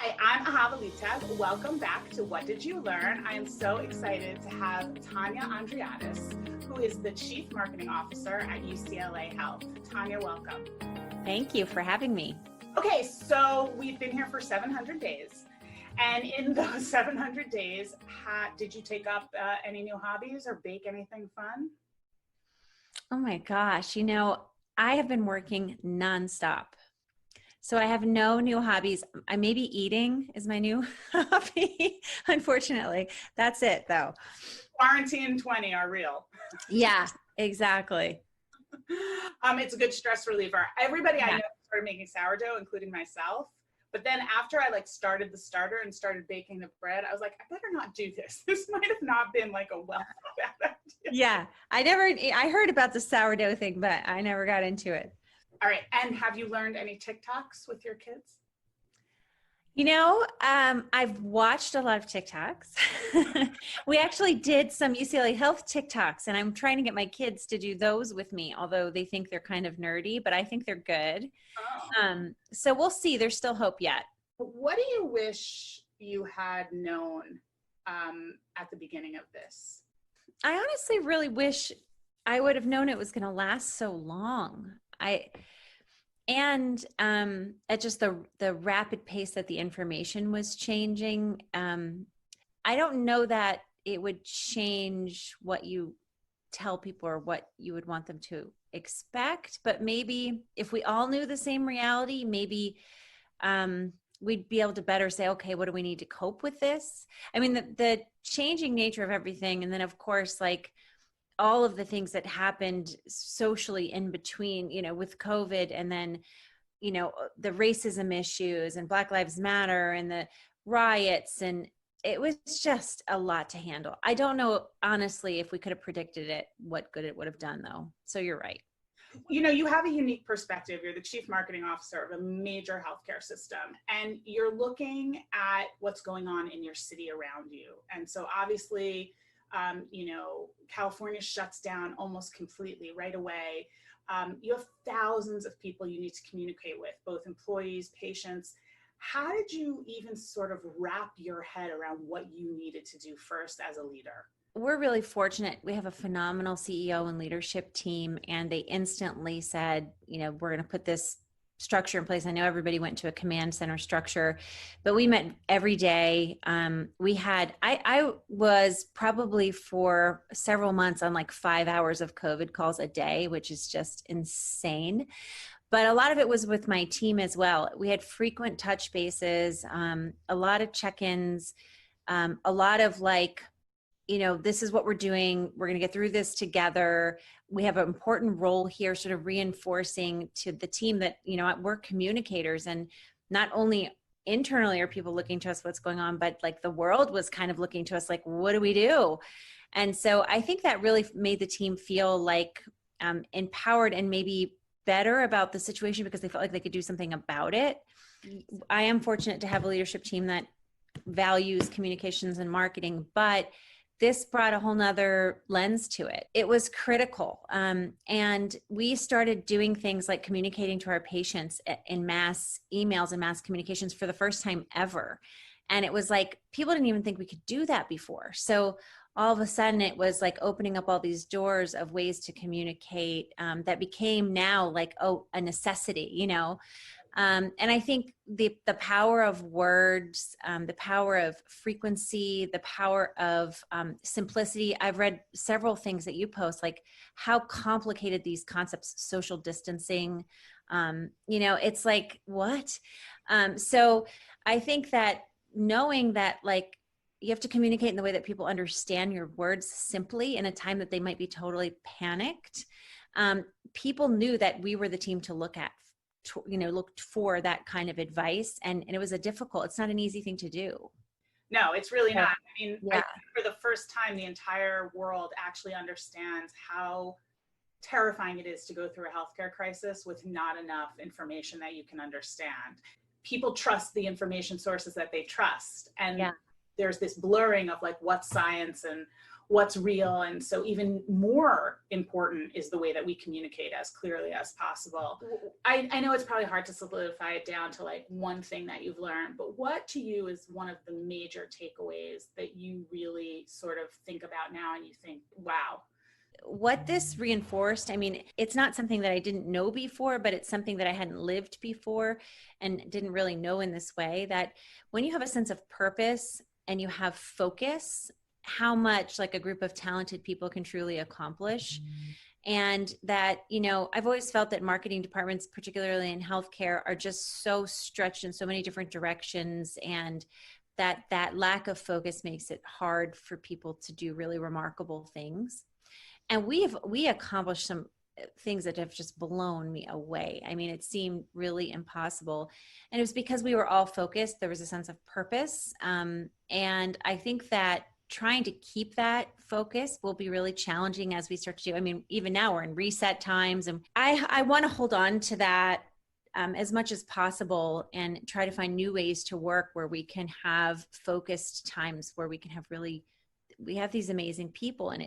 Hi, I'm Ahavalita. Welcome back to What Did You Learn? I am so excited to have Tanya Andreadis, who is the Chief Marketing Officer at UCLA Health. Tanya, welcome. Thank you for having me. Okay, so we've been here for 700 days. And in those 700 days, did you take up any new hobbies or bake anything fun? Oh my gosh, I have been working nonstop. So I have no new hobbies. I maybe eating is my new hobby. Unfortunately, that's it though. Quarantine 20 are real. Yeah, exactly. It's a good stress reliever. Everybody I know started making sourdough, including myself. But then after I started the starter and started baking the bread, I was like, I better not do this. This might have not been a well thought out idea. Yeah, I heard about the sourdough thing, but I never got into it. All right. And have you learned any TikToks with your kids? I've watched a lot of TikToks. We actually did some UCLA Health TikToks, and I'm trying to get my kids to do those with me, although they think they're kind of nerdy, but I think they're good. Oh. So we'll see. There's still hope yet. What do you wish you had known at the beginning of this? I honestly really wish I would have known it was going to last so long. At just the rapid pace that the information was changing, I don't know that it would change what you tell people or what you would want them to expect, but maybe if we all knew the same reality, maybe we'd be able to better say, okay, what do we need to cope with this? I mean, the changing nature of everything, and then of course, all of the things that happened socially in between, with COVID, and then, the racism issues and Black Lives Matter and the riots, and it was just a lot to handle. I don't know, honestly, if we could have predicted it, what good it would have done though. So you're right. You have a unique perspective. You're the chief marketing officer of a major healthcare system, and you're looking at what's going on in your city around you. And so obviously, California shuts down almost completely right away. You have thousands of people you need to communicate with, both employees, patients. How did you even sort of wrap your head around what you needed to do first as a leader? We're really fortunate. We have a phenomenal CEO and leadership team, and they instantly said, we're going to put this structure in place. I know everybody went to a command center structure, but we met every day. I was probably for several months on 5 hours of COVID calls a day, which is just insane. But a lot of it was with my team as well. We had frequent touch bases, a lot of check-ins, a lot of this is what we're doing. We're going to get through this together. We have an important role here, sort of reinforcing to the team that, we're communicators, and not only internally are people looking to us what's going on, but the world was kind of looking to us what do we do? And so I think that really made the team feel empowered and maybe better about the situation because they felt like they could do something about it. I am fortunate to have a leadership team that values communications and marketing, but this brought a whole nother lens to it. It was critical. And we started doing things like communicating to our patients in mass emails and mass communications for the first time ever. And it was people didn't even think we could do that before. So all of a sudden it was opening up all these doors of ways to communicate that became now a necessity, and I think the power of words, the power of frequency, the power of simplicity. I've read several things that you post, how complicated these concepts, social distancing, it's what? So I think that knowing that you have to communicate in the way that people understand your words simply in a time that they might be totally panicked. People knew that we were the team to look at. Looked for that kind of advice, and it's not an easy thing to do. No, it's really not. I mean, yeah. I think for the first time, the entire world actually understands how terrifying it is to go through a healthcare crisis with not enough information that you can understand. People trust the information sources that they trust, and there's this blurring of what's science and what's real. And so even more important is the way that we communicate as clearly as possible. I know it's probably hard to solidify it down to like one thing that you've learned, but what to you is one of the major takeaways that you really sort of think about now and you think, wow? What this reinforced, I mean, it's not something that I didn't know before, but it's something that I hadn't lived before and didn't really know in this way, that when you have a sense of purpose and you have focus, how much like a group of talented people can truly accomplish. And that, you know, I've always felt that marketing departments, particularly in healthcare, are just so stretched in so many different directions, and that lack of focus makes it hard for people to do really remarkable things. And we accomplished some things that have just blown me away. I mean, it seemed really impossible. And it was because we were all focused. There was a sense of purpose. And I think that trying to keep that focus will be really challenging as we start to do. I mean, even now we're in reset times, and I want to hold on to that as much as possible and try to find new ways to work where we can have focused times, where we can have we have these amazing people, and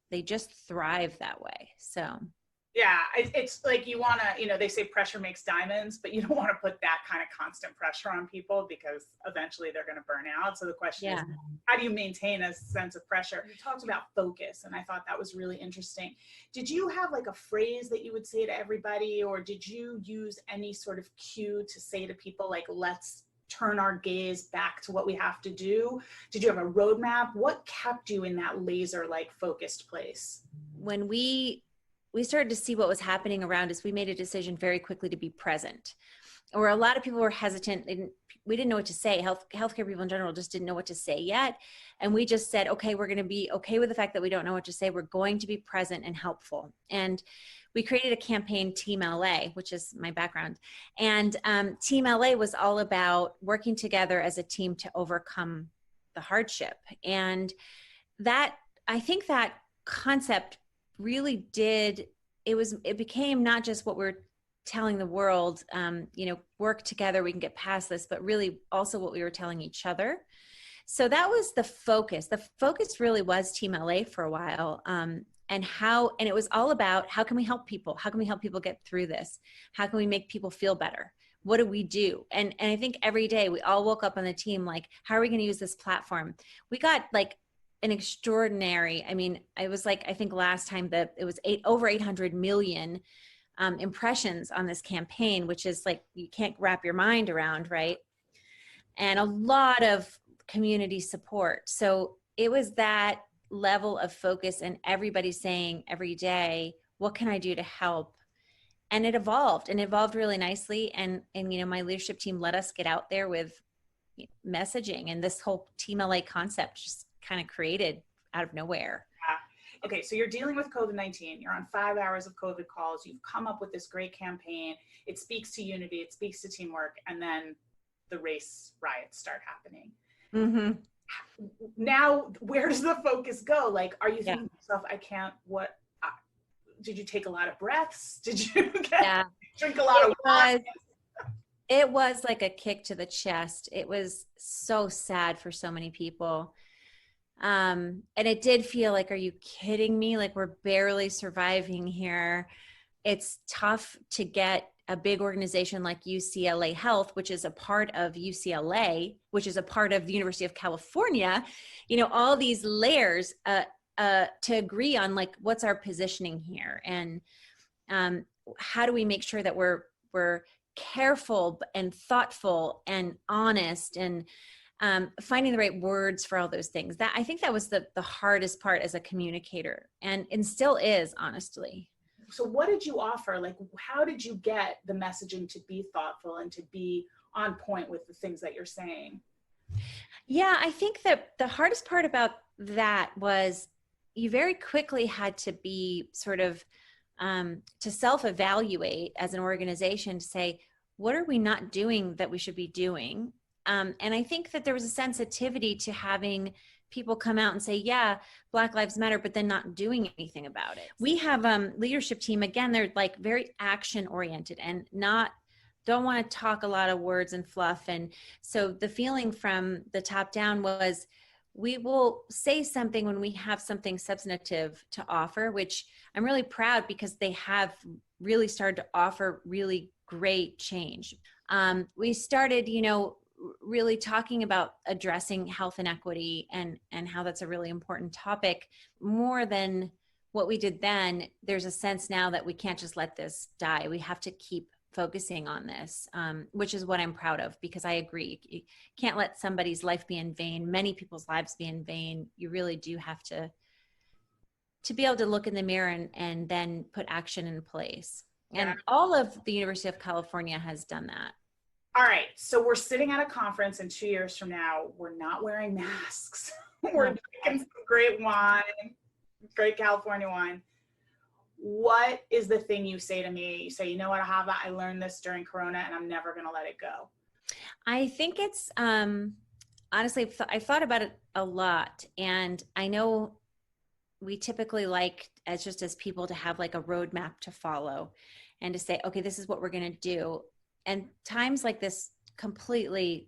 they just thrive that way. So yeah, it's like you want to, you know, they say pressure makes diamonds, but you don't want to put that kind of constant pressure on people because eventually they're going to burn out. So the question is, how do you maintain a sense of pressure? You talked about focus, and I thought that was really interesting. Did you have like a phrase that you would say to everybody, or did you use any sort of cue to say to people, like, let's turn our gaze back to what we have to do? Did you have a roadmap? What kept you in that laser like focused place? When we started to see what was happening around us, we made a decision very quickly to be present. Or a lot of people were hesitant. We didn't know what to say. Healthcare people in general just didn't know what to say yet. And we just said, okay, we're going to be okay with the fact that we don't know what to say. We're going to be present and helpful. And we created a campaign, Team LA, which is my background. And Team LA was all about working together as a team to overcome the hardship. And that, I think that concept really it became not just what we're telling the world, you know, work together, we can get past this, but really also what we were telling each other. So that was the focus. The focus really was Team LA for a while. And it was all about, how can we help people? How can we help people get through this? How can we make people feel better? What do we do? And I think every day we all woke up on the team, like, how are we going to use this platform? We got like an extraordinary, I mean, I was like, I think last time that it was over 800 million impressions on this campaign, which is like, you can't wrap your mind around, right? And a lot of community support. So it was that level of focus, and everybody saying every day, what can I do to help? And it evolved really nicely. And you know, my leadership team let us get out there with messaging, and this whole Team LA concept just kind of created out of nowhere. Okay, so you're dealing with COVID-19. You're on 5 hours of COVID calls. You've come up with this great campaign. It speaks to unity. It speaks to teamwork. And then the race riots start happening. Mm-hmm. Now, where does the focus go? Like, are you thinking to yourself, did you take a lot of breaths? Did you drink a lot of water? It was like a kick to the chest. It was so sad for so many people. And it did feel like, are you kidding me? Like, we're barely surviving here. It's tough to get a big organization like UCLA Health, which is a part of UCLA, which is a part of the University of California, you know, all these layers to agree on, like, what's our positioning here? And how do we make sure that we're careful and thoughtful and honest, and finding the right words for all those things? That, I think that was the hardest part as a communicator, and still is, honestly. So what did you offer? Like, how did you get the messaging to be thoughtful and to be on point with the things that you're saying? Yeah, I think that the hardest part about that was you very quickly had to be sort of to self-evaluate as an organization, to say, what are we not doing that we should be doing? And I think that there was a sensitivity to having people come out and say, yeah, Black Lives Matter, but then not doing anything about it. We have leadership team, again, they're like very action oriented and don't want to talk a lot of words and fluff. And so the feeling from the top down was, we will say something when we have something substantive to offer, which I'm really proud because they have really started to offer really great change. We started, really talking about addressing health inequity and how that's a really important topic. More than what we did then, there's a sense now that we can't just let this die. We have to keep focusing on this, which is what I'm proud of, because I agree. You can't let somebody's life be in vain, many people's lives be in vain. You really do have to be able to look in the mirror and then put action in place. And all of the University of California has done that. All right. So we're sitting at a conference, and 2 years from now, we're not wearing masks. We're drinking some great wine, great California wine. What is the thing you say to me? You say, you know what, Ahava, I learned this during Corona and I'm never going to let it go. I think it's, honestly, I've thought about it a lot. And I know we typically like, as people, to have like a roadmap to follow and to say, okay, this is what we're going to do. And times like this completely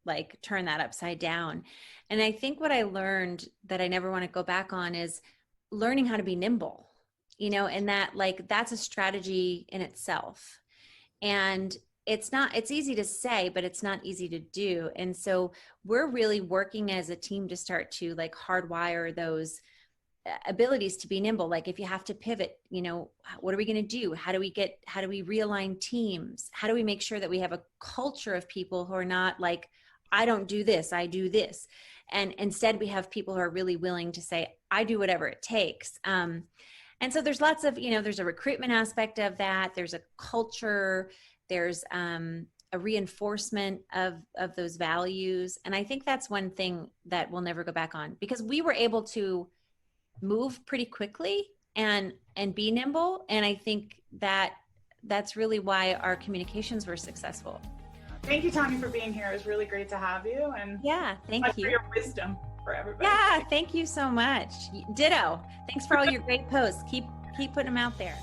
like turn that upside down. And I think what I learned that I never want to go back on is learning how to be nimble. And that like, that's a strategy in itself. And it's easy to say, but it's not easy to do. And so we're really working as a team to start to like hardwire those abilities to be nimble. Like if you have to pivot, what are we going to do? How do we realign teams? How do we make sure that we have a culture of people who are not like, I don't do this, I do this. And instead we have people who are really willing to say, I do whatever it takes. And so there's lots of, there's a recruitment aspect of that. There's a culture, there's a reinforcement of those values. And I think that's one thing that we'll never go back on, because we were able to move pretty quickly and be nimble. And I think that's really why our communications were successful. Thank you, Tanya, for being here. It was really great to have you. And yeah, thank you for your wisdom for everybody. Yeah, thank you so much. Ditto. Thanks for all your great posts. Keep putting them out there.